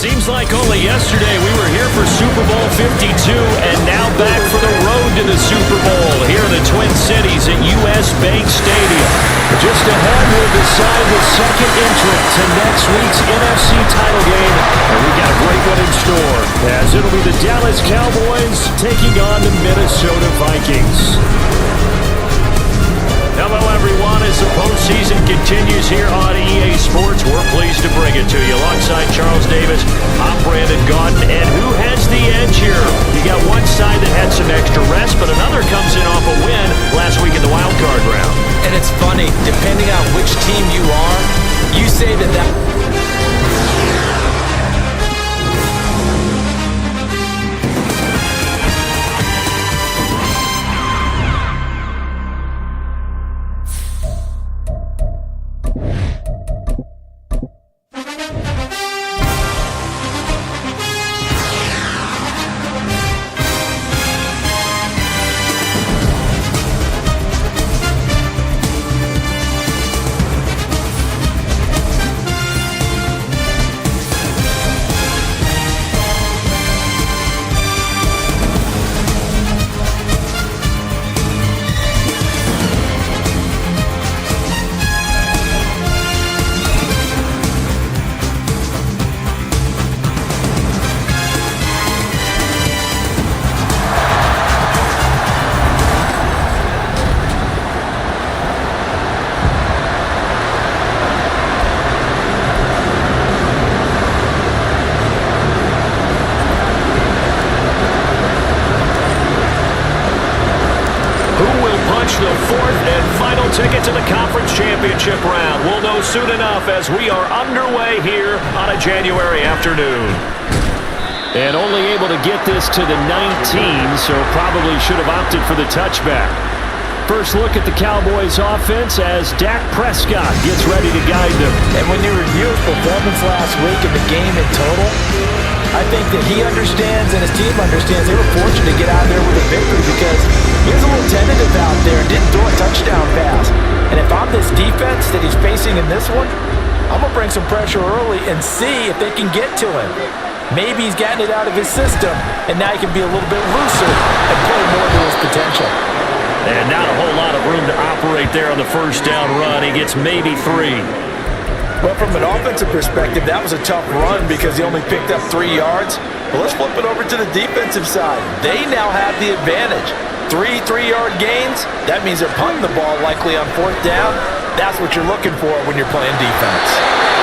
Seems like only yesterday we were here for Super Bowl 52 and now back for the road to the Super Bowl here in the Twin Cities at US Bank Stadium. Just ahead, we'll decide the second entrant to next week's NFC title game, and we got a great one in store, as it'll be the Dallas Cowboys taking on the Minnesota Vikings. Hello, everyone. As the postseason continues here on EA Sports, we're pleased to bring it to you alongside Charles Davis, I'm Brandon Gaudin, and who has the edge here? You got one side that had some extra rest, but another comes in off a win last week in the wild card round. And it's funny, depending on which team you are, you say that the fourth and final ticket to the conference championship round. We'll know soon enough as we are underway here on a January afternoon. And only able to get this to the 19, so probably should have opted for the touchback. First look at the Cowboys offense as Dak Prescott gets ready to guide them. And when you review his performance last week in the game in total, I think that he understands and his team understands they were fortunate to get out there with a victory because he was a little tentative out there and didn't throw a touchdown pass. And if I'm this defense that he's facing in this one, I'm going to bring some pressure early and see if they can get to him. Maybe he's gotten it out of his system, and now he can be a little bit looser and play more to his potential. And not a whole lot of room to operate there on the first down run. He gets maybe 3. Well, from an offensive perspective, that was a tough run because he only picked up 3 yards. Well, let's flip it over to the defensive side. They now have the advantage. 3 3-yard gains, that means they're punting the ball likely on 4th down. That's what you're looking for when you're playing defense.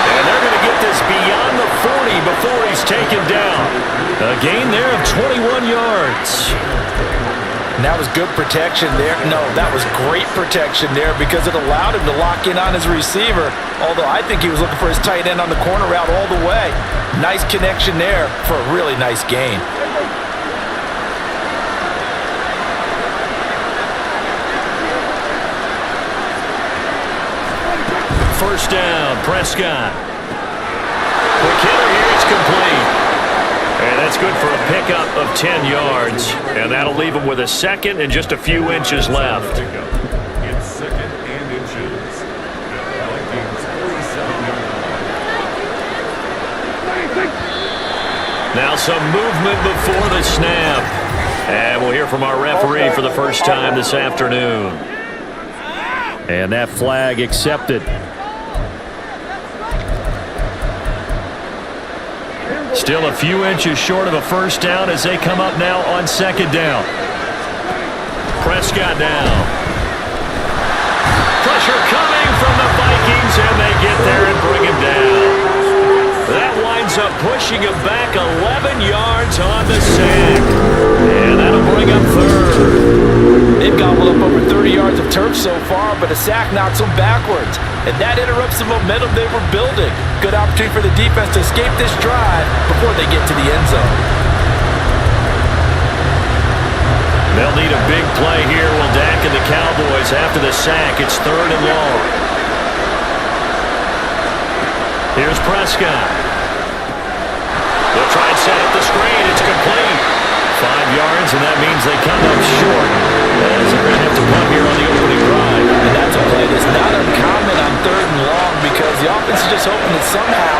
And they're going to get this beyond the 40 before he's taken down. A gain there of 21 yards. And that was good protection there. No, that was great protection there because it allowed him to lock in on his receiver. Although I think he was looking for his tight end on the corner route all the way. Nice connection there for a really nice gain. First down, Prescott. Quick hitter here, it's complete. And that's good for a pickup of 10 yards. And that'll leave him with a second and just a few inches left. It's second and inches. Vikings 47-yard line. Now some movement before the snap. And we'll hear from our referee for the first time this afternoon. And that flag accepted. Still a few inches short of a first down as they come up now on second down. Prescott now. Pressure coming from the Vikings, and they get there and bring him down. That winds up pushing him back 11 yards on the sack. And that'll bring up third. They've gobbled up over 30 yards of turf so far, but a sack knocks them backwards. And that interrupts the momentum they were building. Good opportunity for the defense to escape this drive before they get to the end zone. They'll need a big play here. Will Dak and the Cowboys after the sack. It's third and long. Here's Prescott. They'll try and set up the screen. It's complete. 5 yards, and that means they come up short. As they're going to have to punt here on the opening drive. And that's a play that's not uncommon on third and long because the offense is just hoping that somehow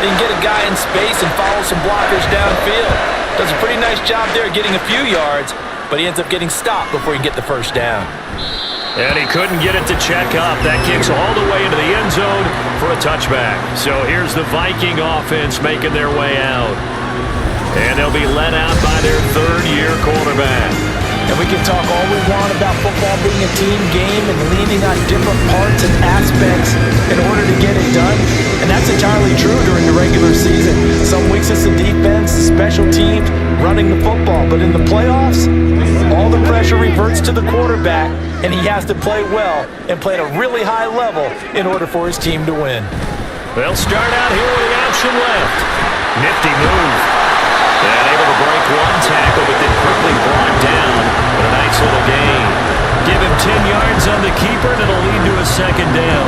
They can get a guy in space and follow some blockers downfield. Does a pretty nice job there getting a few yards, but he ends up getting stopped before he can get the first down. And he couldn't get it to check up. That kicks all the way into the end zone for a touchback. So here's the Viking offense making their way out. And they'll be led out by their third-year quarterback. And we can talk all we want about football being a team game and leaning on different parts and aspects in order to get it done. And that's entirely true during the regular season. Some weeks it's the defense, the special teams, running the football. But in the playoffs, all the pressure reverts to the quarterback, and he has to play well and play at a really high level in order for his team to win. They'll start out here with the option left. Nifty move. And able to break one tackle, but then quickly brought down. But a nice little gain. Give him 10 yards on the keeper, and it'll lead to a second down.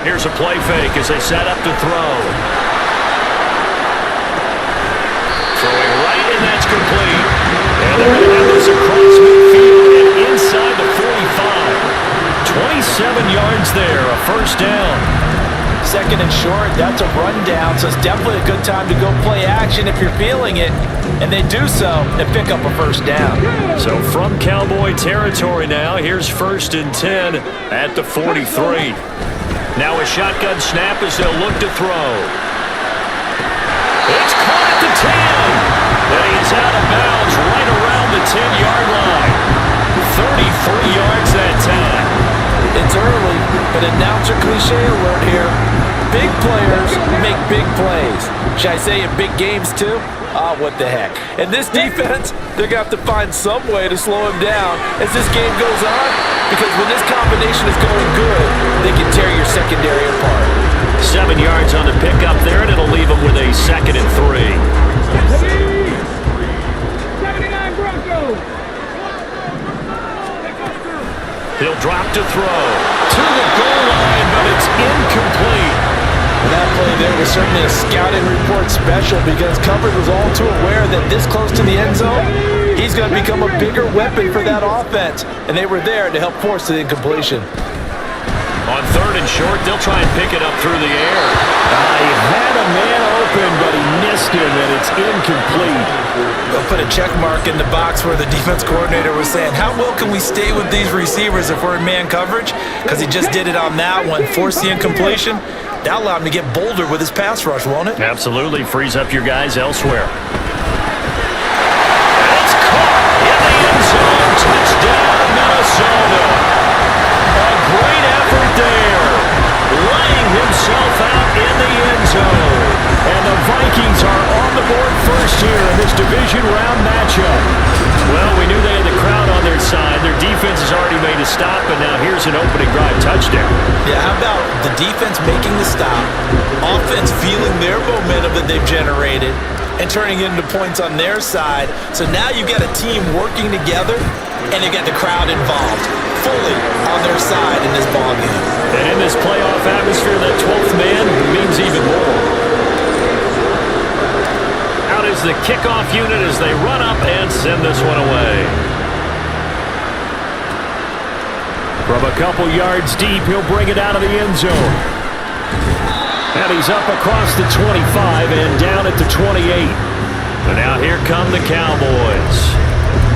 Here's a play fake as they set up to throw. Throwing right, and that's complete. And they're going to have this across midfield and inside the 45. 27 yards there, a first down. Second and short, that's a rundown, so it's definitely a good time to go play action if you're feeling it. And they do so and pick up a first down. So from Cowboy territory now, here's 1st and 10 at the 43. Now a shotgun snap as they'll look to throw. It's caught at the 10. And he's out of bounds right around the 10-yard line. 33 yards that time. It's early, but announcer cliche alert here. Big players make big plays. Should I say in big games too? What the heck. And this defense, they're going to have to find some way to slow him down as this game goes on, because when this combination is going good, they can tear your secondary apart. 7 yards on the pickup there, and it'll leave them with a 2nd and 3. 79 Broncos. He'll drop to throw. To the goal line, but it's incomplete. And that play there was certainly a scouting report special, because coverage was all too aware that this close to the end zone, he's going to become a bigger weapon for that offense. And they were there to help force the incompletion. On 3rd and short, they'll try and pick it up through the air. He had a man open, but he missed him, and it's incomplete. They'll put a check mark in the box where the defense coordinator was saying, how well can we stay with these receivers if we're in man coverage? Because he just did it on that one, forced the incompletion. That allowed him to get bolder with his pass rush, won't it? Absolutely. Frees up your guys elsewhere. And it's caught in the end zone. Touchdown, Minnesota. A great effort there. Laying himself out in the end zone. And the Vikings are on the board first here in this division round matchup. Well, we knew they had the crowd on their side. Their defense has already made a stop, and now here's an opening drive touchdown. Yeah, how about the defense making the stop, offense feeling their momentum that they've generated, and turning it into points on their side. So now you've got a team working together, and they've got the crowd involved, fully on their side in this ballgame. And in this playoff atmosphere, that 12th man means even more. Out is the kickoff unit as they run up and send this one away. From a couple yards deep, he'll bring it out of the end zone. And he's up across the 25 and down at the 28. And now here come the Cowboys.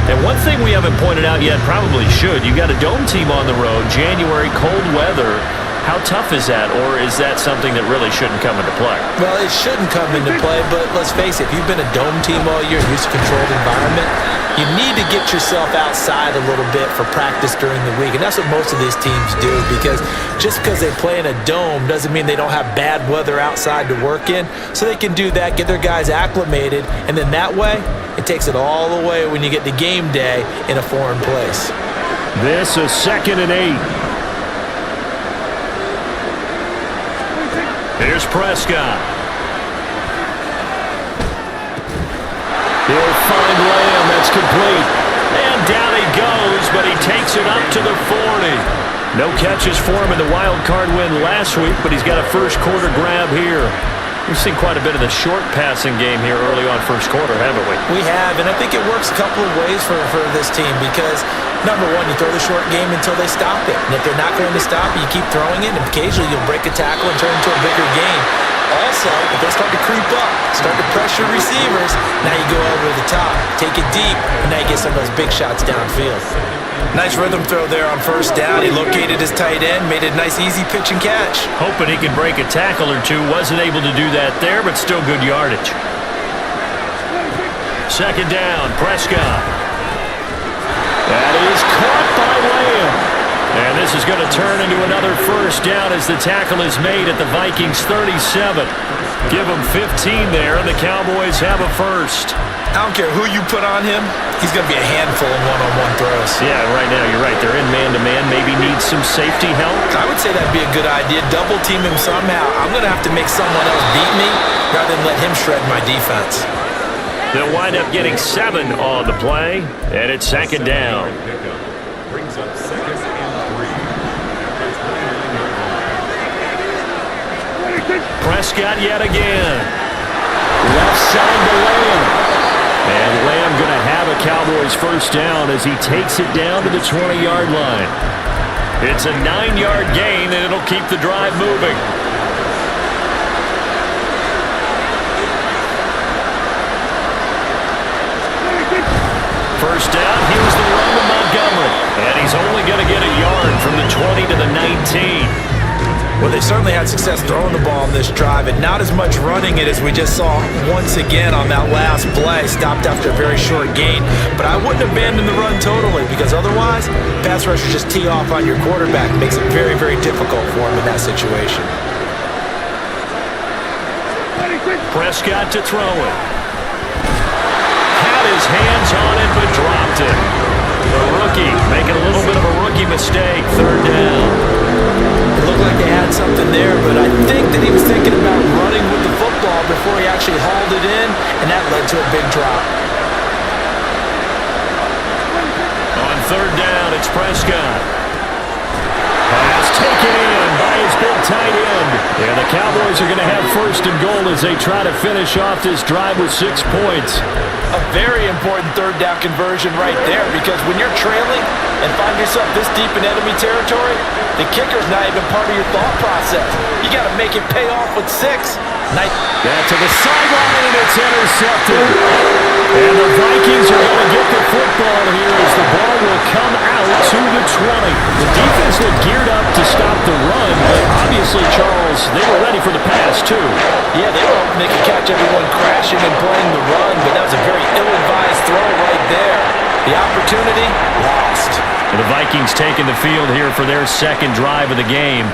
And one thing we haven't pointed out yet, probably should, you got a dome team on the road, January, cold weather. How tough is that, or is that something that really shouldn't come into play? Well, it shouldn't come into play, but let's face it, if you've been a dome team all year, used to controlled environment, you need to get yourself outside a little bit for practice during the week, and that's what most of these teams do, because just because they play in a dome doesn't mean they don't have bad weather outside to work in, so they can do that, get their guys acclimated, and then that way, it takes it all the way when you get to game day in a foreign place. This is 2nd and 8. Here's Prescott. He'll find Lamb. That's complete. And down he goes, but he takes it up to the 40. No catches for him in the wild card win last week, but he's got a first quarter grab here. We've seen quite a bit of the short passing game here early on first quarter, haven't we? We have, and I think it works a couple of ways for this team because, number one, you throw the short game until they stop it. And if they're not going to stop it, you keep throwing it, and occasionally you'll break a tackle and turn it into a bigger game. Also, if they start to creep up, start to pressure receivers, now you go over the top, take it deep, and now you get some of those big shots downfield. Nice rhythm throw there on first down. He located his tight end, made it a nice easy pitch and catch. Hoping he could break a tackle or two. Wasn't able to do that there, but still good yardage. Second down, Prescott. That is caught by Lamb. And this is going to turn into another first down as the tackle is made at the Vikings 37. Give them 15 there, and the Cowboys have a first. I don't care who you put on him, he's going to be a handful in one-on-one throws. Yeah, right now you're right. They're in man-to-man. Maybe need some safety help. I would say that'd be a good idea. Double team him somehow. I'm going to have to make someone else beat me rather than let him shred my defense. They'll wind up getting 7 on the play, and it's second down. Brings up second and 3. Prescott yet again. Left side to Lamb. And Lamb going to have a Cowboys first down as he takes it down to the 20-yard line. It's a 9-yard gain, and it'll keep the drive moving. First down, here's the run to Montgomery. And he's only going to get a yard from the 20 to the 19. Well, they certainly had success throwing the ball on this drive, and not as much running it as we just saw once again on that last play. Stopped after a very short gain, but I wouldn't abandon the run totally because otherwise, pass rushers just tee off on your quarterback. It makes it very, very difficult for him in that situation. Prescott to throw it. Had his hands on it, but dropped it. The rookie making a little bit of a rookie mistake. Third down. It looked like they had something there, but I think that he was thinking about running with the football before he actually hauled it in, and that led to a big drop. On third down, it's Prescott. Pass taken in by his big tight end. And the Cowboys are going to have first and goal as they try to finish off this drive with 6 points. A very important third down conversion right there because when you're trailing and find yourself this deep in enemy territory, the kicker's not even part of your thought process. You got to make it pay off with 6. Nice. That to the sideline, and it's intercepted. And the Vikings are going to get the football here as the ball will come out to the 20. The defense looked geared up to stop the run, but obviously, Charles, they were ready for the pass, too. Yeah, they were hoping they could catch everyone crashing and playing the run, but that was a very ill-advised throw right there. The opportunity, lost. And the Vikings taking the field here for their second drive of the game.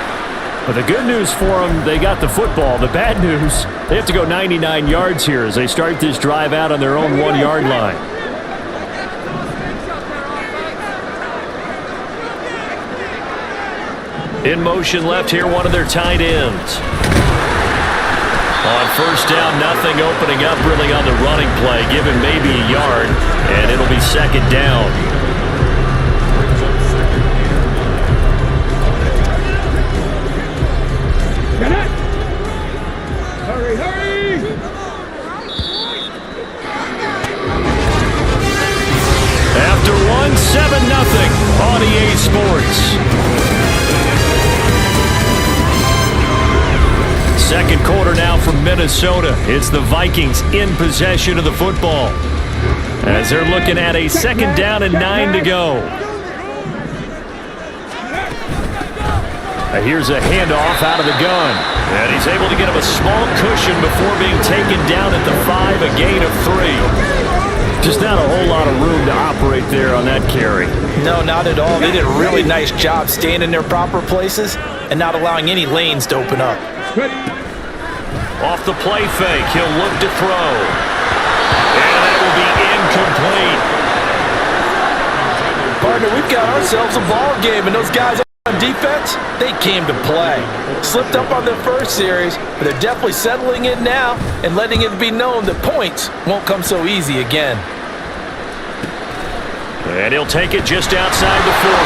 But the good news for them, they got the football. The bad news, they have to go 99 yards here as they start this drive out on their own 1-yard line. In motion left here, one of their tight ends. On first down, nothing opening up really on the running play. Give him maybe a yard, and it'll be second down. After one, 7-0 on EA Sports. Second quarter now from Minnesota. It's the Vikings in possession of the football as they're looking at a second down and 9 to go. Here's a handoff out of the gun. And he's able to get him a small cushion before being taken down at the 5, a gain of 3. Just not a whole lot of room to operate there on that carry. No, not at all. They did a really nice job staying in their proper places and not allowing any lanes to open up. Off the play fake, he'll look to throw. And that will be incomplete. Partner, we've got ourselves a ball game, and those guys on defense, they came to play. Slipped up on their first series, but they're definitely settling in now and letting it be known that points won't come so easy again. And he'll take it just outside the 40.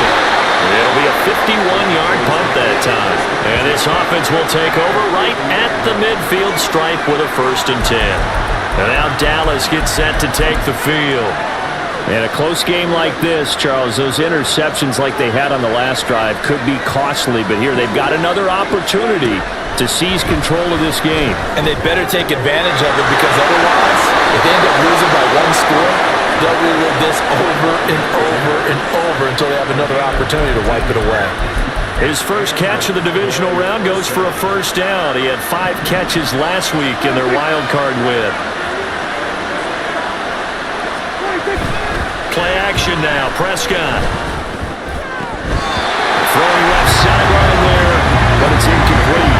It'll be a 51-yard punt that time. And this offense will take over right at the midfield stripe with a 1st and 10. And now Dallas gets set to take the field. In a close game like this, Charles, those interceptions like they had on the last drive could be costly, but here they've got another opportunity to seize control of this game. And they better take advantage of it, because otherwise, if they end up losing by 1 score, they'll relive this over and over and over until they have another opportunity to wipe it away. His first catch of the divisional round goes for a 1st down. He had 5 catches last week in their wild card win. Play action now. Prescott. Throwing left sideline there, but it's incomplete.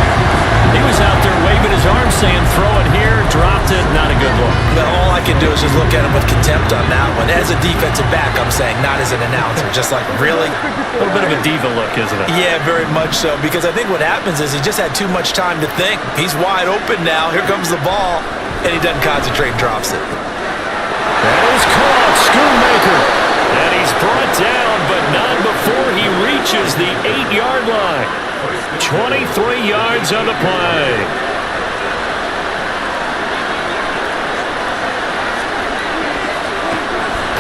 He was out there waving his arms saying, throw it here, dropped it, not a good look. But all I can do is just look at him with contempt on that one. As a defensive back, I'm saying, not as an announcer. Just like, really? A little bit of a diva look, isn't it? Yeah, very much so. Because I think what happens is he just had too much time to think. He's wide open now. Here comes the ball. And he doesn't concentrate and drops it. That is caught. Schoonmaker. And he's brought down, but not before he reaches the 8-yard line. 23 yards on the play.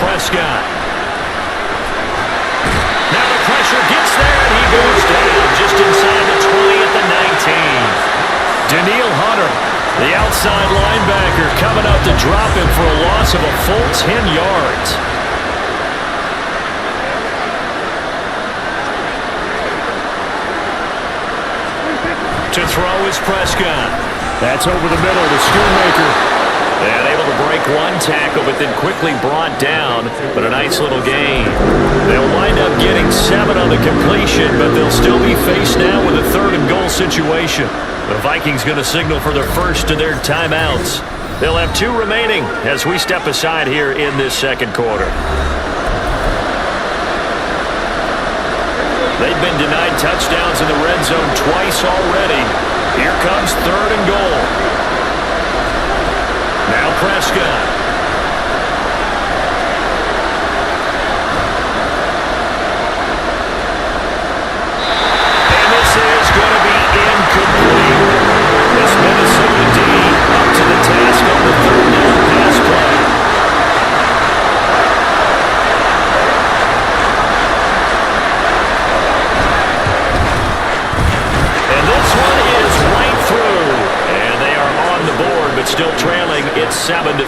Prescott. Now the pressure gets there, and he goes down just inside the 20 at the 19. Daniil Hunter, the outside linebacker, coming up to drop him for a loss of a full 10 yards. To throw is Prescott. That's over the middle to Schoonmaker. And able to break 1 tackle, but then quickly brought down. But a nice little gain. They'll wind up getting 7 on the completion, but they'll still be faced now with a 3rd and goal situation. The Vikings going to signal for their first of their timeouts. They'll have 2 remaining as we step aside here in this 2nd quarter. They've been denied touchdowns in the red zone twice already. Here comes 3rd and goal. Now Prescott. And this is going to be incomplete. This Minnesota D up to the task on the 3rd down pass play. Still trailing, it's 7-3.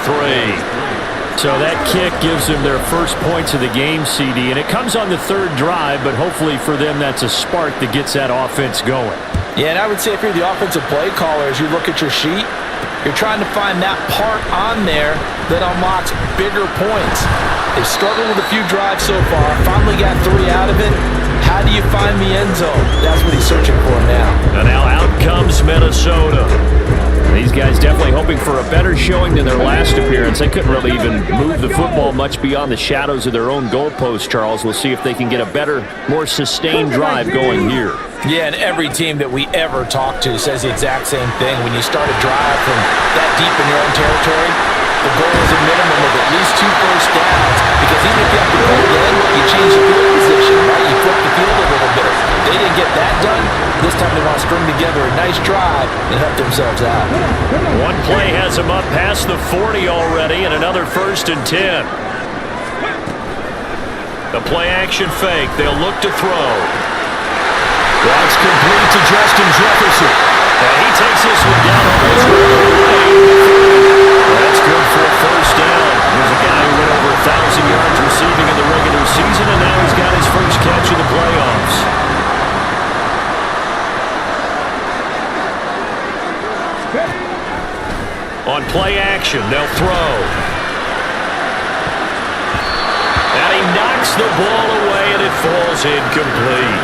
So that kick gives them their first points of the game, CD, and it comes on the 3rd drive, but hopefully for them that's a spark that gets that offense going. Yeah, and I would say if you're the offensive play caller, as you look at your sheet, you're trying to find that part on there that unlocks bigger points. They've struggled with a few drives so far, finally got 3 out of it. How do you find the end zone? That's what he's searching for now. And now out comes Minnesota. These guys definitely hoping for a better showing than their last appearance. They couldn't really even move the football much beyond the shadows of their own goalpost, Charles. We'll see if they can get a better, more sustained drive going here. Yeah, and every team that we ever talk to says the exact same thing. When you start a drive from that deep in your own territory, the goal is a minimum of at least 2 first downs, because even if you have to go again, you change the field position, right? You flip the field a little bit. They didn't get that done. This time they want to string together a nice drive and help themselves out. 1 play has them up past the 40 already, and another 1st and 10. The play action fake. They'll look to throw. That's complete to Justin Jefferson. And he takes this one down almost right away. That's good for a 1st down. Here's a guy who went over 1,000 yards receiving in the regular season, and now he's got his first catch in the playoffs. On play action, they'll throw. And he knocks the ball away, and it falls incomplete.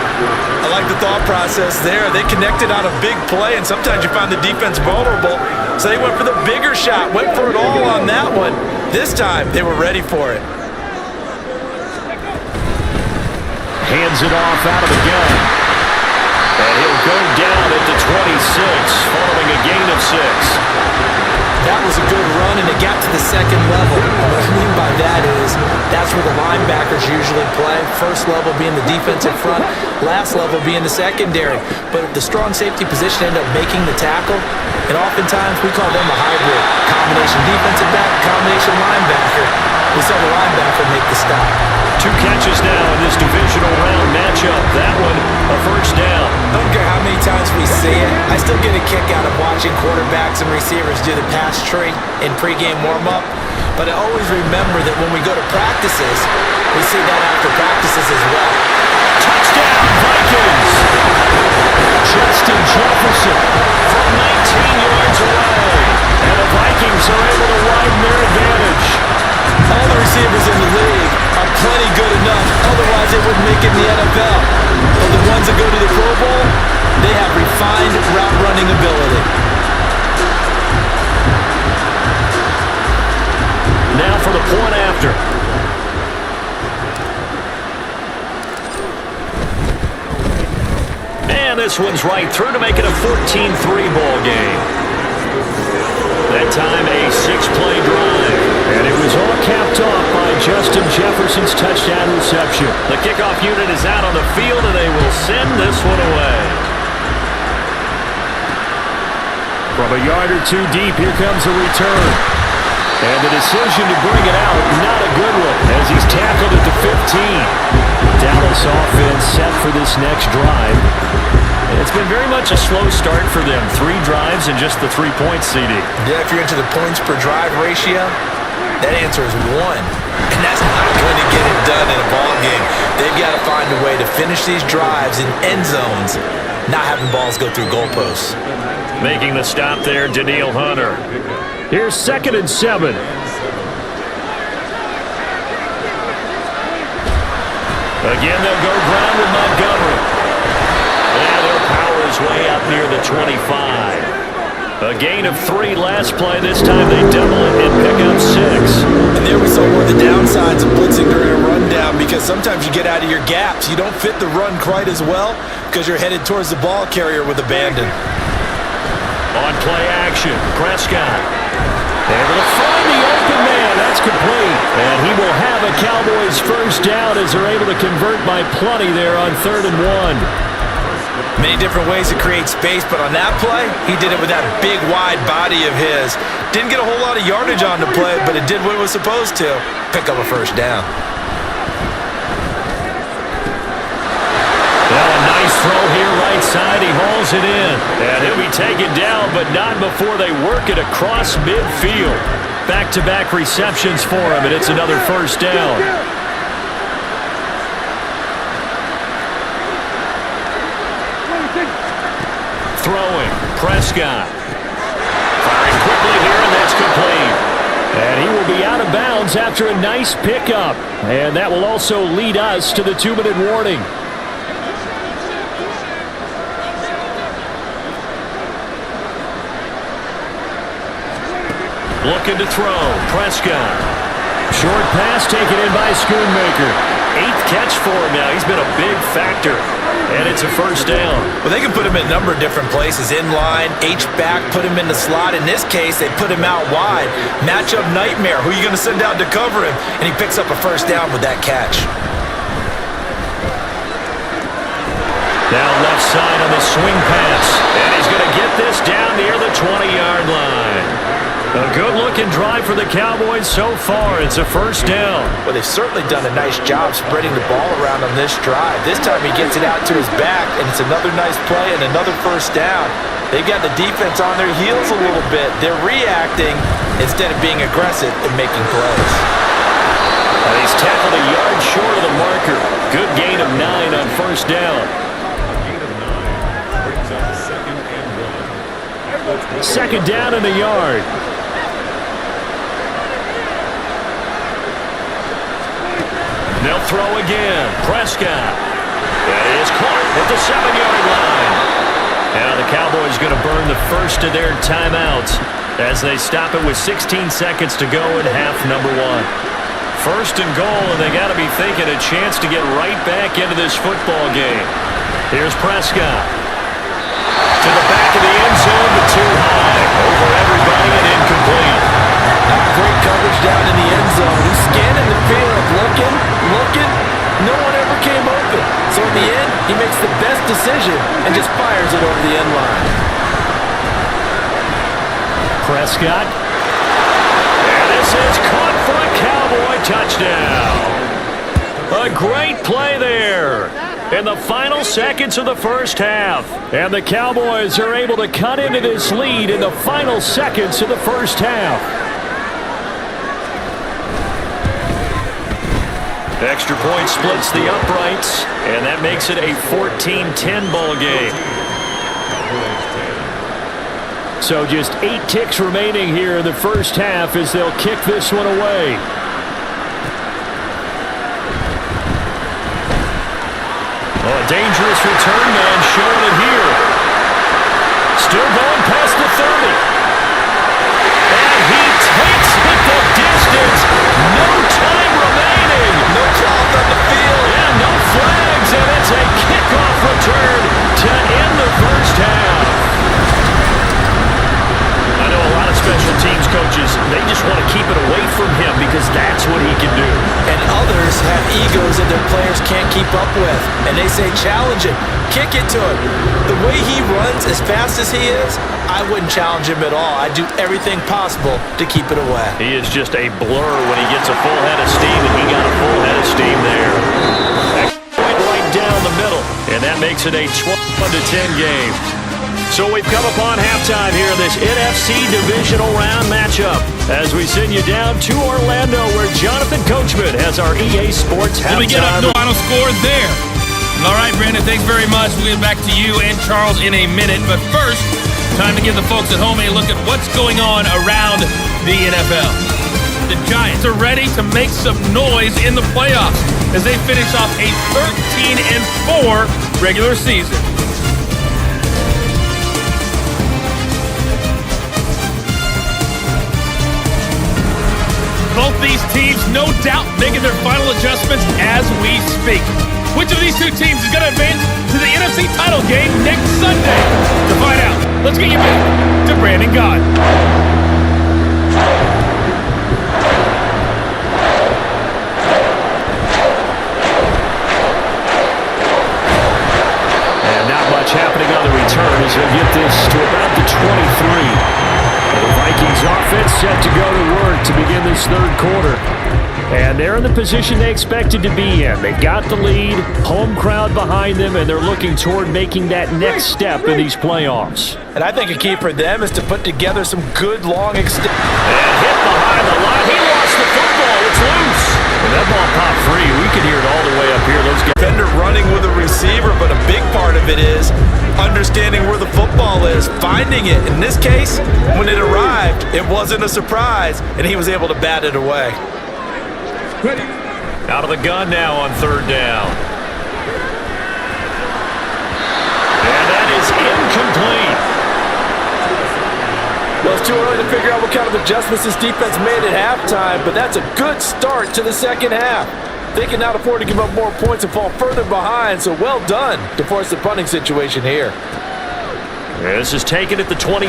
I like the thought process there. They connected on a big play, and sometimes you find the defense vulnerable. So they went for the bigger shot, went for it all on that one. This time, they were ready for it. Hands it off out of the gun. And he'll go down at the 26, following a gain of 6. That was a good run, and it got to the 2nd level. What I mean by that is practice, that's where the linebackers usually play. First level being the defensive front, last level being the secondary. But the strong safety position ended up making the tackle, and oftentimes we call them a hybrid. Combination defensive back, combination linebacker. We saw the linebacker make the stop. 2 catches now in this divisional round matchup. That one, a first down. I don't care how many times we see it. I still get a kick out of watching quarterbacks and receivers do the pass tree in pregame warm-up. But I always remember that when we go to practices, we see that after practices as well. Touchdown, Vikings! Justin Jefferson from 19 yards away. And the Vikings are able to widen their advantage. All the receivers in the league are plenty good enough. Otherwise, they wouldn't make it in the NFL. But the ones that go to the Pro Bowl, they have refined route running ability. Now for the point after. And this one's right through to make it a 14-3 ball game. That time a 6-play drive. And it was all capped off by Justin Jefferson's touchdown reception. The kickoff unit is out on the field, and they will send this one away. From a yard or 2 deep, here comes a return. And the decision to bring it out, not a good one, as he's tackled at the 15. Dallas offense set for this next drive. It's been very much a slow start for them. 3 drives and just the 3 points, CD. Yeah, if you're into the points per drive ratio, that answer is 1. And that's not going to get it done in a ball game. They've got to find a way to finish these drives in end zones, not having balls go through goalposts. Making the stop there, Danielle Hunter. Here's 2nd and 7. Again, they'll go ground with Montgomery. Yeah, they'll power his way up near the 25. A gain of 3 last play. This time they double it and pick up 6. And there we saw one of the downsides of blitzing during a rundown, because sometimes you get out of your gaps. You don't fit the run quite as well because you're headed towards the ball carrier with abandon. On play action, Prescott. Able to find the open man. That's complete. And he will have a Cowboys first down as they're able to convert by plenty there on 3rd and 1. Many different ways to create space, but on that play, he did it with that big, wide body of his. Didn't get a whole lot of yardage on the play, but it did what it was supposed to. Pick up a first down. Well, a nice throw here right side. He hauls it in. And he'll be taken down, but not before they work it across midfield. Back-to-back receptions for him, and it's another first down. Throwing, Prescott. Firing quickly here, and that's complete. And he will be out of bounds after a nice pickup. And that will also lead us to the 2-minute warning. Looking to throw, Prescott. Short pass taken in by Schoonmaker. 8th catch for him now. He's been a big factor. And it's a first down. Well, they can put him in a number of different places. In line, H-back, put him in the slot. In this case, they put him out wide. Matchup nightmare. Who are you going to send out to cover him? And he picks up a first down with that catch. Now left side on the swing pass. And he's going to get this down near the 20-yard line. A good-looking drive for the Cowboys so far. It's a first down. Well, they've certainly done a nice job spreading the ball around on this drive. This time he gets it out to his back, and it's another nice play and another first down. They've got the defense on their heels a little bit. They're reacting instead of being aggressive and making plays. He's tackled a yard short of the marker. Good gain of 9 on first down. Brings up 2nd and 1. 2nd down in the yard. They'll throw again. Prescott. That is caught at the 7-yard line. Now the Cowboys going to burn the first of their timeouts as they stop it with 16 seconds to go in half number 1. 1st and goal, and they got to be thinking a chance to get right back into this football game. Here's Prescott. To the back of the end zone, but too high. Over everybody and incomplete. Not great coverage down in the end zone. He's scanning the field. it over the end line. Prescott. And this is caught for a Cowboy touchdown. A great play there in the final seconds of the first half. And the Cowboys are able to cut into this lead in the final seconds of the first half. Extra point splits the uprights, and that makes it a 14-10 ball game. So just 8 kicks remaining here in the first half as they'll kick this one away. Oh, a dangerous return man showing it here. Still going past the 30. And he takes it the distance. No time remaining. No cloth on the field. Yeah, no flags, and it's a kickoff return to end the first half. I know a lot of special teams coaches, they just want to keep it away from him because that's what he can do. And others have egos that their players can't keep up with. And they say, challenge it. Kick it to him. The way he runs as fast as he is, I wouldn't challenge him at all. I'd do everything possible to keep it away. He is just a blur when he gets a full head of steam, and he got a full head of steam there. Point right down the middle, and that makes it a 12-10 game. So we've come upon halftime here in this NFC Divisional Round matchup as we send you down to Orlando where Jonathan Coachman has our EA Sports halftime. Let me get up the final score there. All right, Brandon, thanks very much. We'll get back to you and Charles in a minute. But first, time to give the folks at home a look at what's going on around the NFL. The Giants are ready to make some noise in the playoffs as they finish off a 13-4 regular season. Both these teams, no doubt, making their final adjustments as we speak. Which of these two teams is going to advance to the NFC title game next Sunday? To find out, let's get you back to Brandon Gott. And not much happening on the return as they get this to about the 23. The Vikings offense set to go to work to begin this third quarter. And they're in the position they expected to be in. They've got the lead, home crowd behind them, and they're looking toward making that next step in these playoffs. And I think a key for them is to put together some good long extensions. And hit behind the line. He lost the football. It's loose. And that ball popped free. We could hear it all the way up here. Those guys. Defender running with a receiver, but a big part of it is understanding where the football is, finding it. In this case, when it arrived, it wasn't a surprise, and he was able to bat it away. Ready. Out of the gun now on third down. And that is incomplete. Well, it's too early to figure out what kind of adjustments this defense made at halftime, but that's a good start to the second half. They can now afford to give up more points and fall further behind, so well done to force the punting situation here. This is taken at the 23. 51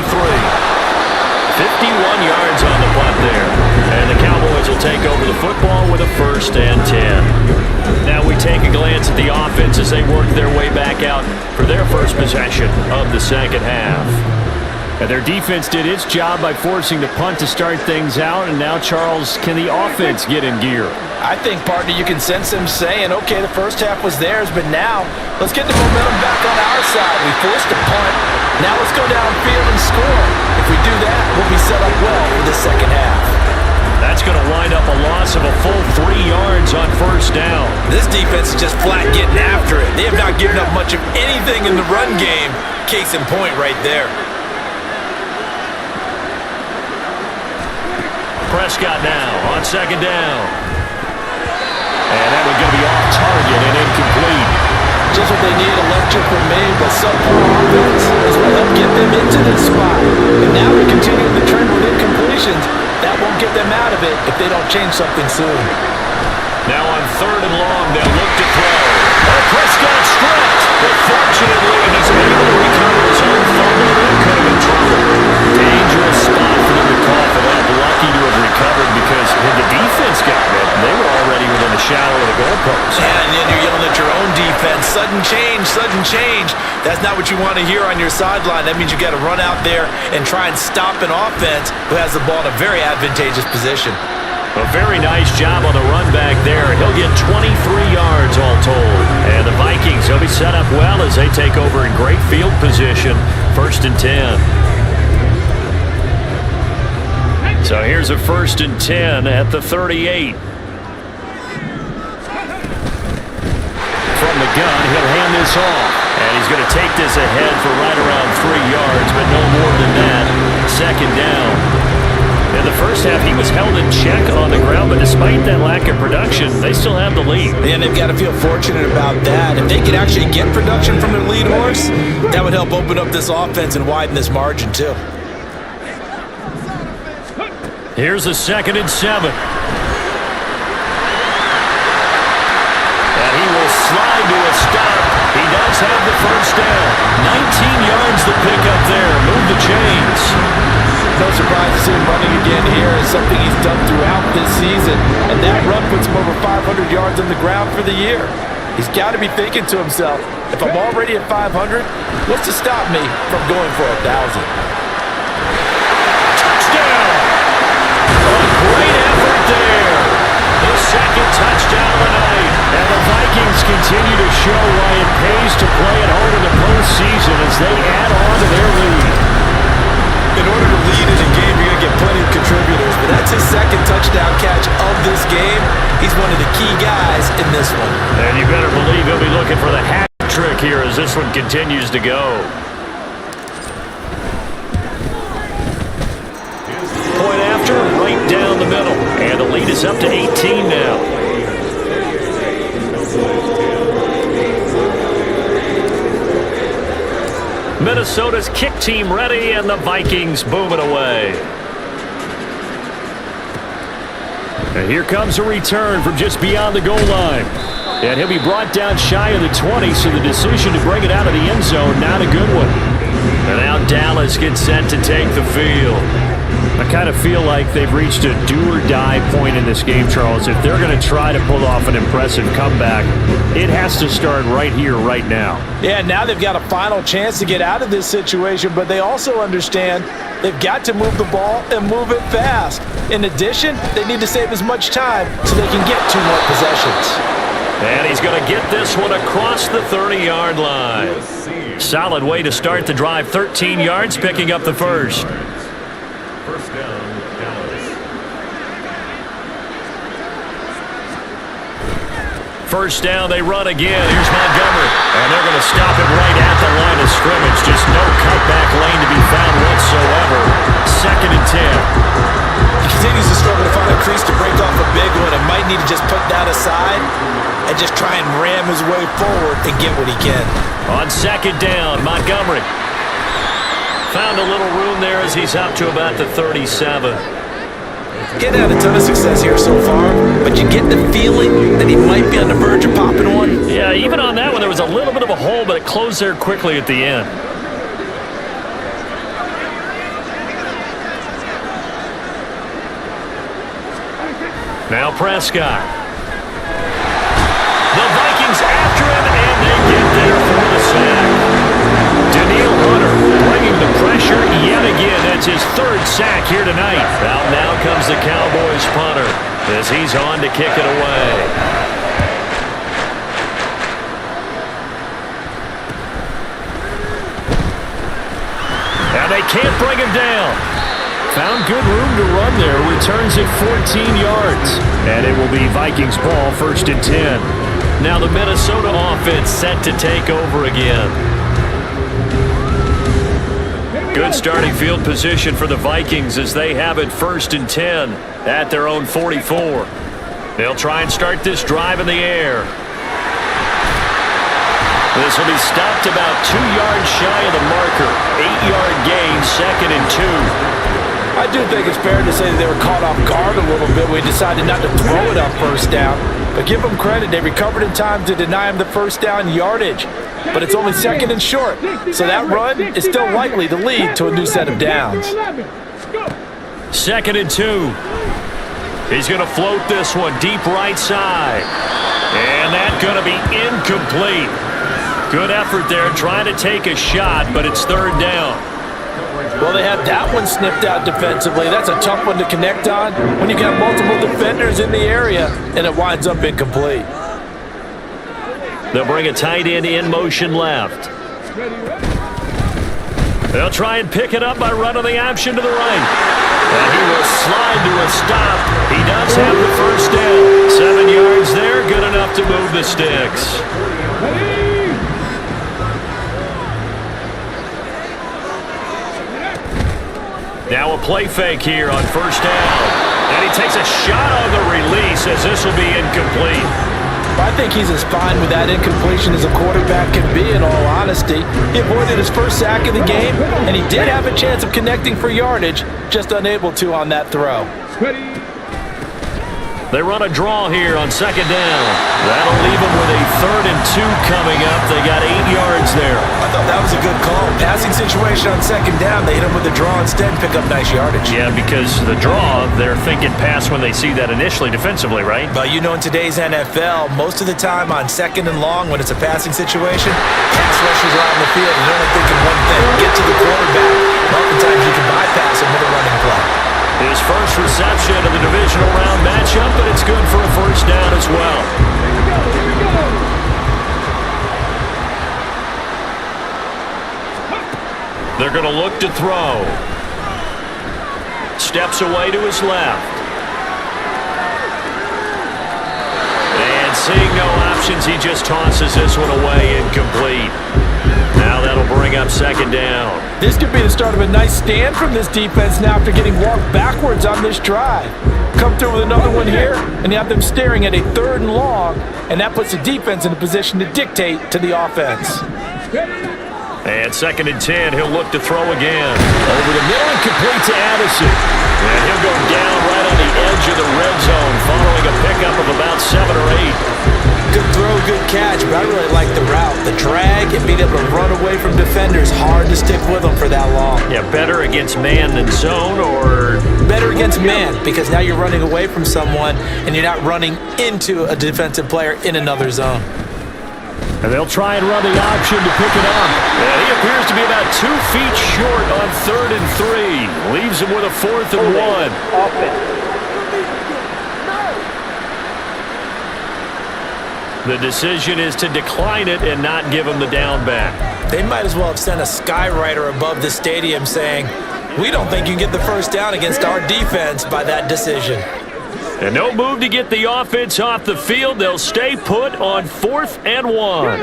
yards on the punt there. And the Cowboys will take over the football with a 1st and 10. Now we take a glance at the offense as they work their way back out for their first possession of the second half. And their defense did its job by forcing the punt to start things out. And now, Charles, can the offense get in gear? I think, partner, you can sense them saying, okay, the first half was theirs, but now let's get the momentum back on our side. We forced a punt. Now let's go downfield and score. If we do that, we'll be set up well for the second half. That's going to wind up a loss of a full 3 yards on first down. This defense is just flat getting after it. They have not given up much of anything in the run game. Case in point right there. Prescott now on second down. And that one's going to be off target and incomplete. Just what they need, electric from me, but subpar offense is what helped get them into this spot. And now we continue the trend with incompletions. That won't get them out of it if they don't change something soon. Now on third and long, they'll look to throw. Oh, Prescott stripped. But fortunately, he's able to recover his own fumble and could have been trouble. Dangerous spot for them to cough it up. Lucky to have recovered because had the defense gotten it, they were already within the shadow of the goalpost. Yeah, and then you're yelling at your own defense. Sudden change sudden change, that's not what you want to hear on your sideline. That means you got to run out there and try and stop an offense who has the ball in a very advantageous position. A very nice job on the run back there. He'll get 23 yards all told. And the Vikings will be set up well as they take over in great field position. 1st and 10. So here's a 1st and 10 at the 38. From the gun, he'll hand this off. And he's going to take this ahead for right around 3 yards, but no more than that. 2nd down. In the first half, he was held in check on the ground, but despite that lack of production, they still have the lead. And they've got to feel fortunate about that. If they could actually get production from their lead horse, that would help open up this offense and widen this margin, too. Here's a 2nd and 7. And he will slide to a stop. He does have the 1st down. 19 yards to pick up there. Move the chains. No surprise to see him running again here. Is something he's done throughout this season. And that run puts him over 500 yards on the ground for the year. He's got to be thinking to himself, if I'm already at 500, what's to stop me from going for 1,000? Touchdown! A great effort there. His 2nd touchdown of the night. And the Vikings continue to show why it pays to play at home in the postseason as they add on to their lead. In order to lead in a game, you're going to get plenty of contributors, but that's his 2nd touchdown catch of this game. He's one of the key guys in this one. And you better believe he'll be looking for the hat trick here as this one continues to go. Point after, right down the middle. And the lead is up to 18 now. Minnesota's kick team ready, and the Vikings booming away. And here comes a return from just beyond the goal line. And he'll be brought down shy of the 20, so the decision to bring it out of the end zone, not a good one. And now Dallas gets set to take the field. I kind of feel like they've reached a do-or-die point in this game, Charles. If they're going to try to pull off an impressive comeback, it has to start right here, right now. Yeah, now they've got a final chance to get out of this situation, but they also understand they've got to move the ball and move it fast. In addition, they need to save as much time so they can get 2 more possessions. And he's going to get this one across the 30-yard line. Solid way to start the drive. 13 yards, picking up the 1st. First down, they run again. Here's Montgomery. And they're going to stop him right at the line of scrimmage. Just no cutback lane to be found whatsoever. 2nd and 10. He continues to struggle to find a crease to break off a big one and might need to just put that aside and just try and ram his way forward and get what he can. On 2nd down, Montgomery. Found a little room there as he's up to about the 37. Getting had a ton of success here so far, but you get the feeling that he might be on the verge of popping one. Yeah, even on that one, there was a little bit of a hole, but it closed there quickly at the end. Now Prescott. The Vikings after him, and they get there for the sack. Daniil Hunter bringing the pressure yet again. That's his 3rd sack here tonight. Now comes the Cowboys punter as he's on to kick it away. And they can't bring him down. Found good room to run there. Returns it 14 yards. And it will be Vikings ball, 1st and 10. Now the Minnesota offense set to take over again. Good starting field position for the Vikings as they have it 1st and 10 at their own 44. They'll try and start this drive in the air. This will be stopped about 2 yards shy of the marker. 8-yard gain, 2nd and 2. I do think it's fair to say that they were caught off guard a little bit when we decided not to throw it on 1st down. But give them credit, they recovered in time to deny him the 1st down yardage. But it's only 2nd and short, so that run is still likely to lead to a new set of downs. 2nd and 2. He's going to float this one deep right side. And that's going to be incomplete. Good effort there, trying to take a shot, but it's third down. Well, they have that one snipped out defensively. That's a tough one to connect on when you got multiple defenders in the area, and it winds up incomplete. They'll bring a tight end in motion left. They'll try and pick it up by running the option to the right. And he will slide to a stop. He does have the first down. 7 yards there, good enough to move the sticks. Now a play fake here on first down. And he takes a shot on the release as this will be incomplete. I think he's as fine with that incompletion as a quarterback can be, in all honesty. He avoided his first sack of the game, and he did have a chance of connecting for yardage, just unable to on that throw. They run a draw here on second down. That'll leave them with a 3rd and 2 coming up. They got 8 yards there. I thought that was a good call. Passing situation on second down. They hit him with a draw instead and pick up nice yardage. Yeah, because the draw, they're thinking pass when they see that initially defensively, right? But you know, in today's NFL, most of the time on second and long, when it's a passing situation, pass rushers are out in the field and they're only thinking one thing: get to the quarterback. Oftentimes you can bypass him with a running play. His first reception of the divisional round matchup, but it's good for a first down as well. They're going to look to throw. Steps away to his left. And seeing no options, he just tosses this one away, incomplete. Now that'll bring up second down. This could be the start of a nice stand from this defense now after getting walked backwards on this drive. Come through with another one here, and you have them staring at a 3rd and long, and that puts the defense in a position to dictate to the offense. And 2nd and 10, he'll look to throw again. Over the middle and complete to Addison. And he'll go down right on the edge of the red zone following a pickup of about 7 or 8. Good throw, good catch, but I really like the route. The drag and being able to run away from defenders, hard to stick with them for that long. Yeah, better against man than zone, or? Better against man, because now you're running away from someone and you're not running into a defensive player in another zone. And they'll try and run the option to pick it up. And he appears to be about 2 feet short on 3rd and 3. Leaves him with a 4th and 1. The decision is to decline it and not give him the down back. They might as well have sent a skywriter above the stadium saying, "We don't think you can get the first down against our defense by that decision." And no move to get the offense off the field. They'll stay put on 4th and 1.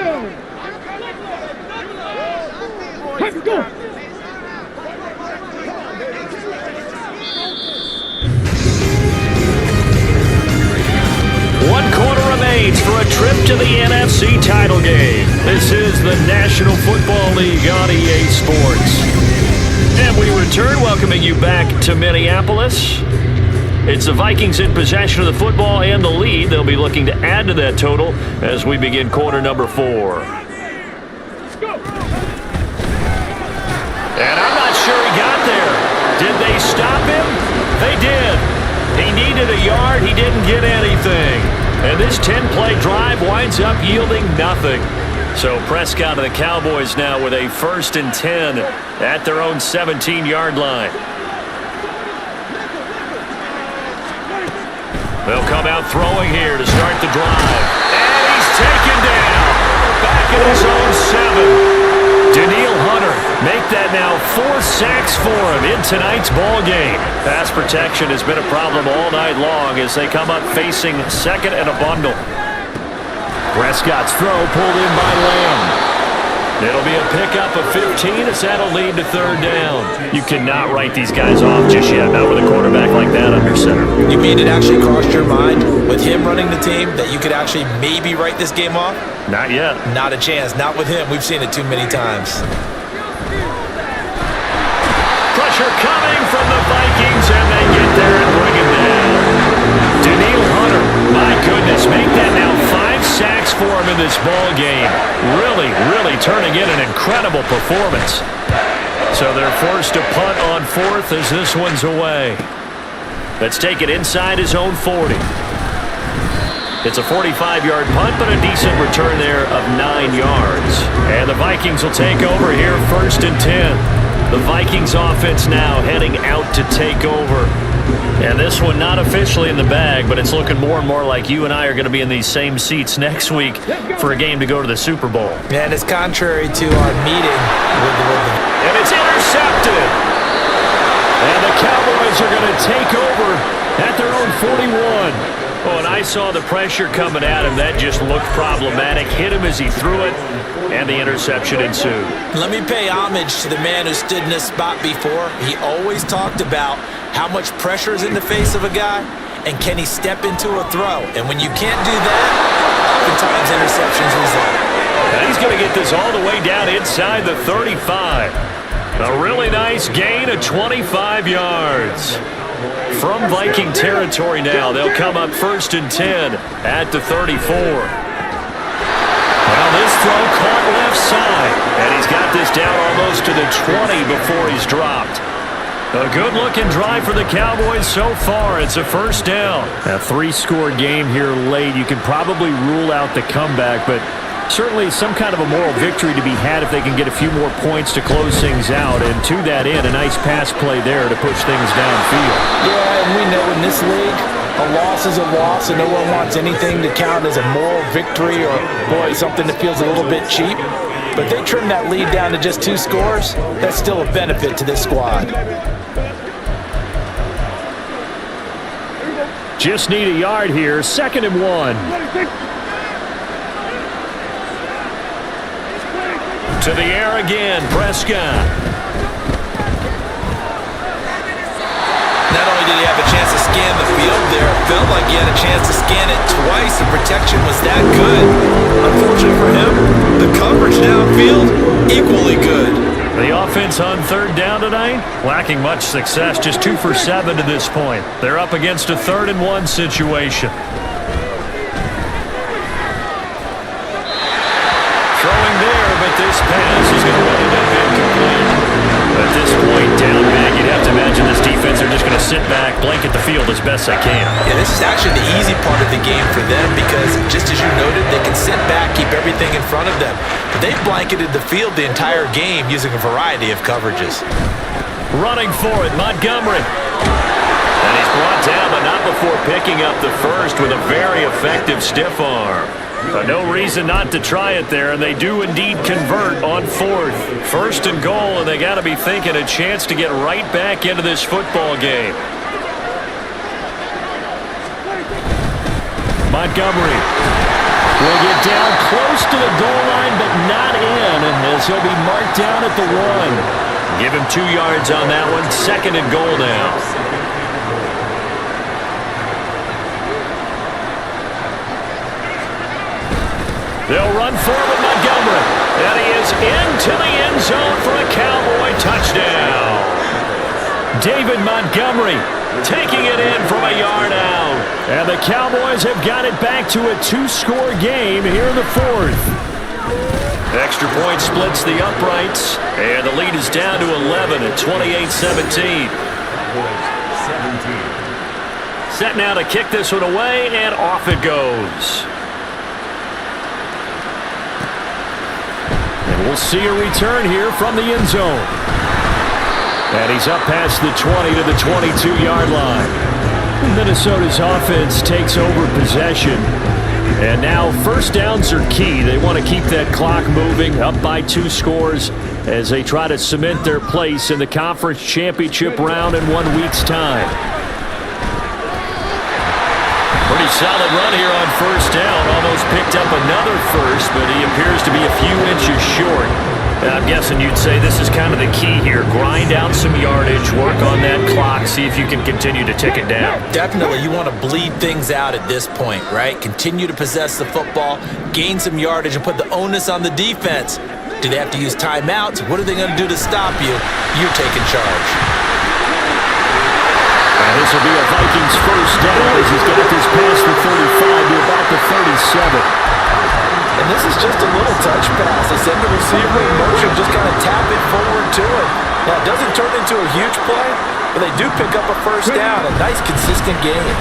Let's go. One quarter remains for a trip to the NFC title game. This is the National Football League on EA Sports. And we return, welcoming you back to Minneapolis. It's the Vikings in possession of the football and the lead. They'll be looking to add to that total as we begin quarter number 4. And I'm not sure he got there. Did they stop him? They did. He needed a yard. He didn't get anything. And this 10-play drive winds up yielding nothing. So Prescott and the Cowboys now with a 1st and 10 at their own 17-yard line. They'll come out throwing here to start the drive. And he's taken down. Back at his own 7. Daniil Hunter make that now 4 sacks for him in tonight's ball game. Pass protection has been a problem all night long as they come up facing 2nd and a bundle. Prescott's throw pulled in by Lamb. It'll be a pickup of 15 as that'll lead to 3rd down. You cannot write these guys off just yet, not with a quarterback like that under center. You mean it actually crossed your mind with him running the team that you could actually maybe write this game off? Not yet. Not a chance. Not with him. We've seen it too many times. Pressure coming from the Vikings, and they get there and bring him down. Daniil Hunter, my goodness, make that now 5 sacks for him in this ball game. Really turning in an incredible performance. So they're forced to punt on 4th as this one's away. Let's take it inside his own 40. It's a 45-yard punt, but a decent return there of 9 yards. And the Vikings will take over here, 1st and 10. The Vikings offense now heading out to take over. And this one not officially in the bag, but it's looking more and more like you and I are going to be in these same seats next week for a game to go to the Super Bowl. And it's contrary to our meeting with the And it's intercepted. And the Cowboys are going to take over at their own 41. Oh, and I saw the pressure coming at him. That just looked problematic. Hit him as he threw it, and the interception ensued. Let me pay homage to the man who stood in this spot before. He always talked about how much pressure is in the face of a guy, and can he step into a throw? And when you can't do that, oftentimes interceptions result. And he's going to get this all the way down inside the 35. A really nice gain of 25 yards. From Viking territory now, they'll come up 1st and 10 at the 34. Well, this throw caught left side, and he's got this down almost to the 20 before he's dropped. A good-looking drive for the Cowboys so far. It's a 1st down. A 3-score game here late. You can probably rule out the comeback, but certainly some kind of a moral victory to be had if they can get a few more points to close things out. And to that end, a nice pass play there to push things downfield. Yeah, and we know in this league, a loss is a loss, and no one wants anything to count as a moral victory or, boy, something that feels a little bit cheap. But they trim that lead down to just 2 scores. That's still a benefit to this squad. Just need a yard here. 2nd and 1. To the air again, Prescott. Not only did he have a chance to scan the field there, it felt like he had a chance to scan it twice. The protection was that good. Unfortunately for him, the coverage downfield, equally good. The offense on 3rd down tonight, lacking much success, just 2 for 7 to this point. They're up against a 3rd and 1 situation. Throwing there, but this pass is going to wind up incomplete. At this point, down big, you'd have to imagine this defense are just going to sit back, blanket the field as best they can. Yeah, this is actually the easy part of the game for them because, just as you noted, they can sit back, keep everything in front of them. But they've blanketed the field the entire game using a variety of coverages. Running for it, Montgomery. And he's brought down, but not before picking up the first with a very effective stiff arm. No reason not to try it there, and they do indeed convert on 4th. 1st and goal, and they got to be thinking a chance to get right back into this football game. Montgomery will get down close to the goal line, but not in, as he'll be marked down at the 1. Give him 2 yards on that one. 2nd and goal now. They'll run forward, Montgomery. And he is into the end zone for a Cowboy touchdown. David Montgomery taking it in from a yard out. And the Cowboys have got it back to a 2-score game here in the 4th. Extra point splits the uprights. And the lead is down to 11 at 28-17. Set now to kick this one away, and off it goes. We'll see a return here from the end zone. And he's up past the 20 to the 22-yard line. Minnesota's offense takes over possession. And now 1st downs are key. They want to keep that clock moving, up by 2 scores as they try to cement their place in the conference championship round in 1 week's time. Pretty solid run here on 1st down. Almost picked up another first, but he appears to be a few inches short. I'm guessing you'd say this is kind of the key here. Grind out some yardage, work on that clock, see if you can continue to tick it down. Definitely, you want to bleed things out at this point, right? Continue to possess the football, gain some yardage, and put the onus on the defense. Do they have to use timeouts? What are they going to do to stop you? You're taking charge. And this will be a Vikings 1st down as he's got this past the 35 to about the 37. And this is just a little touch pass. They send the receiver in motion, just kind of tap it forward to it. Now, it doesn't turn into a huge play, but they do pick up a 1st down. A nice, consistent game.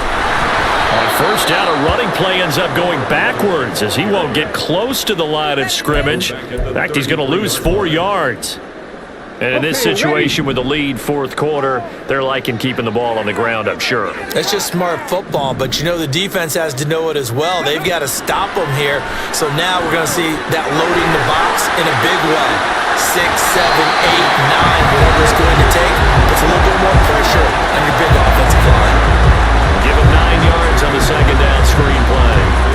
On first down, a running play ends up going backwards as he won't get close to the line of scrimmage. In fact, he's going to lose 4 yards. And in this situation with the lead fourth quarter, they're liking keeping the ball on the ground, I'm sure. That's just smart football, but you know the defense has to know it as well. They've got to stop them here. So now we're going to see that loading the box in a big way. 6, 7, 8, 9, whatever it's going to take. It's a little bit more pressure on your big offensive line. Give him 9 yards on the second down screen play.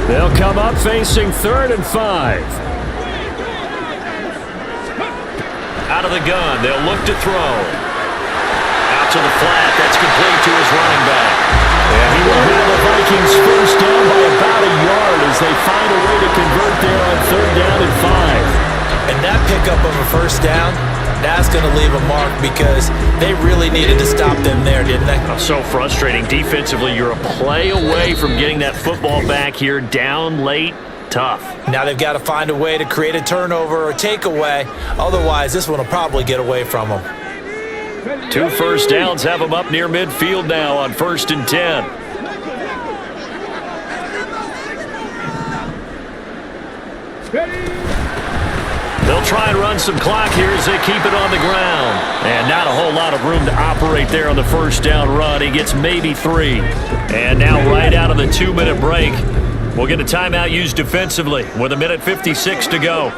They'll come up facing 3rd and 5. Out of the gun, they'll look to throw. Out to the flat, that's complete to his running back. And he will have the Vikings first down by about a yard as they find a way to convert there on 3rd down and 5. And that pickup of a first down, that's going to leave a mark because they really needed to stop them there, didn't they? So frustrating. Defensively, you're a play away from getting that football back here. Down late, tough. Now they've got to find a way to create a turnover or takeaway. Otherwise, this one will probably get away from them. 2 first downs have them up near midfield now on 1st and 10. They'll try and run some clock here as they keep it on the ground. And not a whole lot of room to operate there on the first down run. He gets maybe 3. And now right out of the 2-minute break, we'll get a timeout used defensively with 1:56 to go.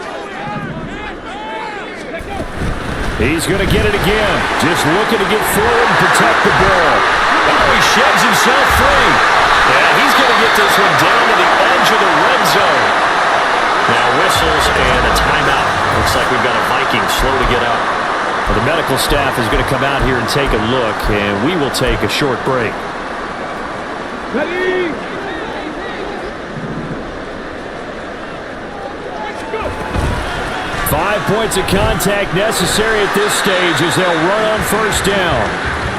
He's going to get it again. Just looking to get forward and protect the ball. Oh, he sheds himself free. And he's going to get this one down to the edge of the red zone. Now whistles and a timeout. Looks like we've got a Viking slow to get up. Well, the medical staff is going to come out here and take a look, and we will take a short break. Ready? 5 points of contact necessary at this stage as they'll run on first down.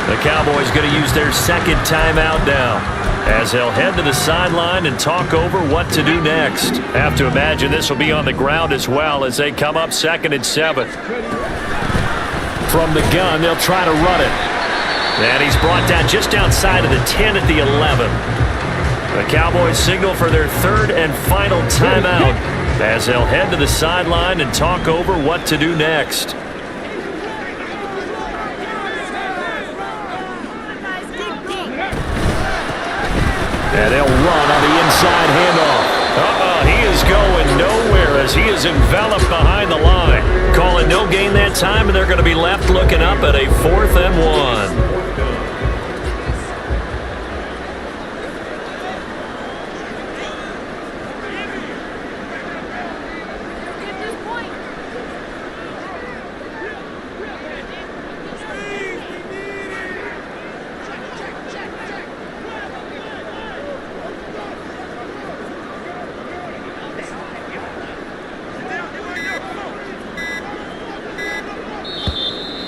The Cowboys going to use their second timeout now as they'll head to the sideline and talk over what to do next. Have to imagine this will be on the ground as well as they come up 2nd and 7. From the gun, they'll try to run it. And he's brought down just outside of the 10 at the 11. The Cowboys signal for their 3rd and final timeout as they'll head to the sideline and talk over what to do next. And they'll run on the inside handoff. He is going nowhere as he is enveloped behind the line. Call it no gain that time, and they're going to be left looking up at a 4th and 1.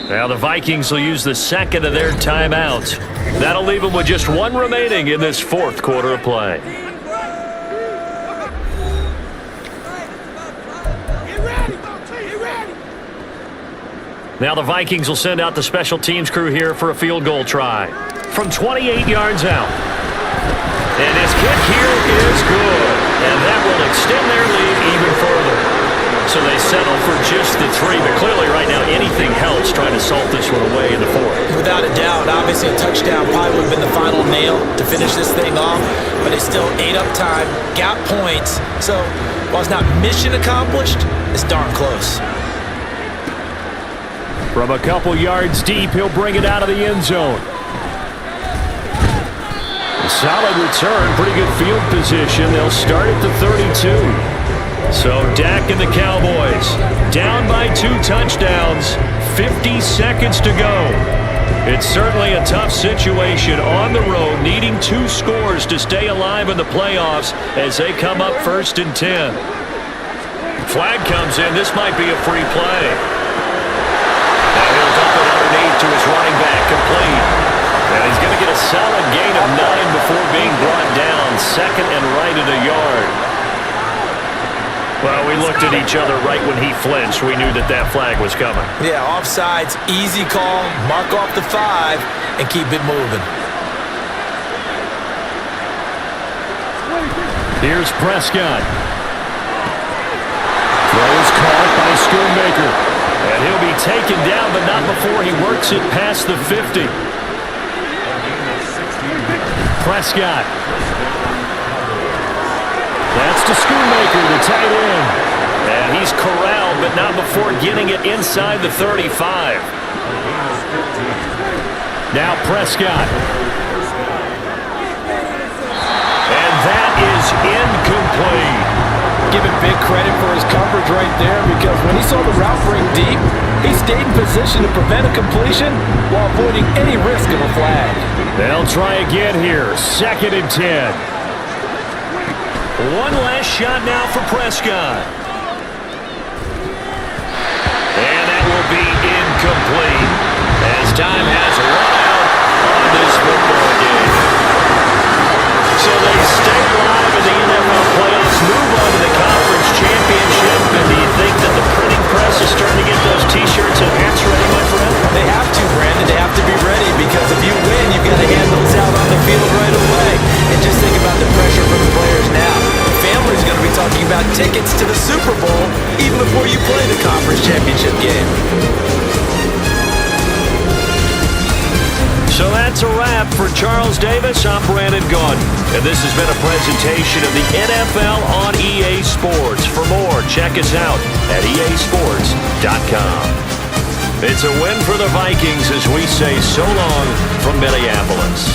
Now the Vikings will use the 2nd of their timeouts. That'll leave them with just 1 remaining in this 4th quarter of play. Now the Vikings will send out the special teams crew here for a field goal try. From 28 yards out. And his kick here is good. And that will extend their lead even further. So they settle for just the 3, but clearly right now anything helps trying to salt this one away in the 4th. Without a doubt, obviously a touchdown probably would have been the final nail to finish this thing off, but they still ate up time, got points. So while it's not mission accomplished, it's darn close. From a couple yards deep, he'll bring it out of the end zone. A solid return, pretty good field position. They'll start at the 32. So Dak and the Cowboys down by 2 touchdowns, 50 seconds to go. It's certainly a tough situation on the road, needing 2 scores to stay alive in the playoffs as they come up 1st and 10. Flag comes in. This might be a free play. Now he'll dump it underneath to his running back, complete. And he's going to get a solid gain of 9 before being brought down, 2nd and right at a yard. Well, we looked at each other right when he flinched. We knew that that flag was coming. Yeah, offsides, easy call, mark off the 5, and keep it moving. Here's Prescott. Throw is caught by Schoonmaker. And he'll be taken down, but not before he works it past the 50. Prescott. That's to Schoonmaker, the tight end. And he's corralled, but not before getting it inside the 35. Now Prescott. And that is incomplete. Giving big credit for his coverage right there, because when he saw the route break deep, he stayed in position to prevent a completion while avoiding any risk of a flag. They'll try again here. 2nd and 10. One last shot now for Prescott. And that will be incomplete as time has run out on this football game. So they stay alive in the NFL playoffs, move on to the conference championship. And do you think that the printing press is starting to get those T-shirts and hats ready, my friend? They have to, Brandon. They have to be ready, because if you win, you've got to hand those out on the field right away. And just think about the pressure from the players now. The family's going to be talking about tickets to the Super Bowl even before you play the conference championship game. So that's a wrap for Charles Davis. I'm Brandon Gaudin, and this has been a presentation of the NFL on EA Sports. For more, check us out at easports.com. It's a win for the Vikings as we say so long from Minneapolis.